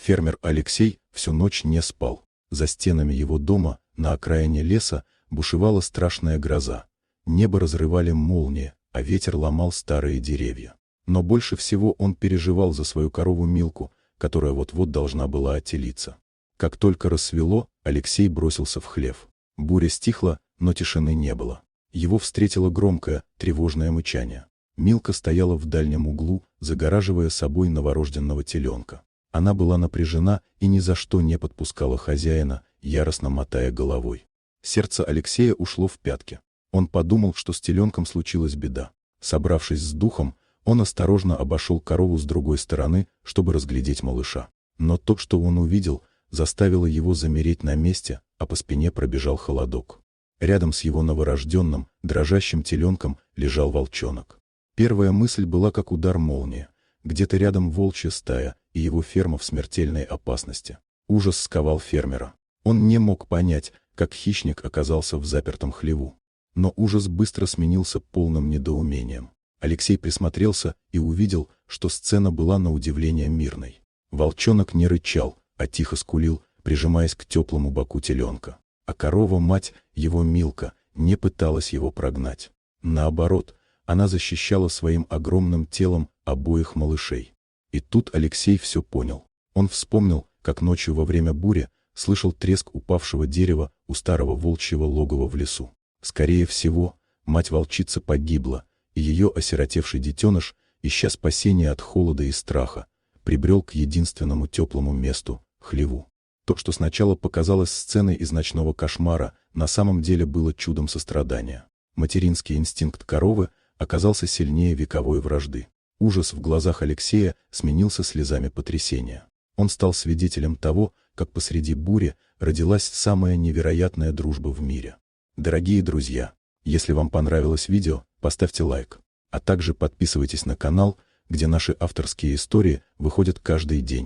Фермер Алексей всю ночь не спал. За стенами его дома, на окраине леса, бушевала страшная гроза. Небо разрывали молнии, а ветер ломал старые деревья. Но больше всего он переживал за свою корову Милку, которая вот-вот должна была отелиться. Как только рассвело, Алексей бросился в хлев. Буря стихла, но тишины не было. Его встретило громкое, тревожное мычание. Милка стояла в дальнем углу, загораживая собой новорожденного теленка. Она была напряжена и ни за что не подпускала хозяина, яростно мотая головой. Сердце Алексея ушло в пятки. Он подумал, что с теленком случилась беда. Собравшись с духом, он осторожно обошел корову с другой стороны, чтобы разглядеть малыша. Но то, что он увидел, заставило его замереть на месте, а по спине пробежал холодок. Рядом с его новорожденным, дрожащим теленком лежал волчонок. Первая мысль была как удар молнии. Где-то рядом волчья стая, и его ферма в смертельной опасности. Ужас сковал фермера. Он не мог понять, как хищник оказался в запертом хлеву. Но ужас быстро сменился полным недоумением. Алексей присмотрелся и увидел, что сцена была на удивление мирной. Волчонок не рычал, а тихо скулил, прижимаясь к теплому боку теленка. А корова-мать, его Милка, не пыталась его прогнать. Наоборот, она защищала своим огромным телом обоих малышей. И тут Алексей все понял. Он вспомнил, как ночью во время бури слышал треск упавшего дерева у старого волчьего логова в лесу. Скорее всего, мать-волчица погибла, и ее осиротевший детеныш, ища спасения от холода и страха, прибрел к единственному теплому месту — хлеву. То, что сначала показалось сценой из ночного кошмара, на самом деле было чудом сострадания. Материнский инстинкт коровы оказался сильнее вековой вражды. Ужас в глазах Алексея сменился слезами потрясения. Он стал свидетелем того, как посреди бури родилась самая невероятная дружба в мире. Дорогие друзья, если вам понравилось видео, поставьте лайк, а также подписывайтесь на канал, где наши авторские истории выходят каждый день.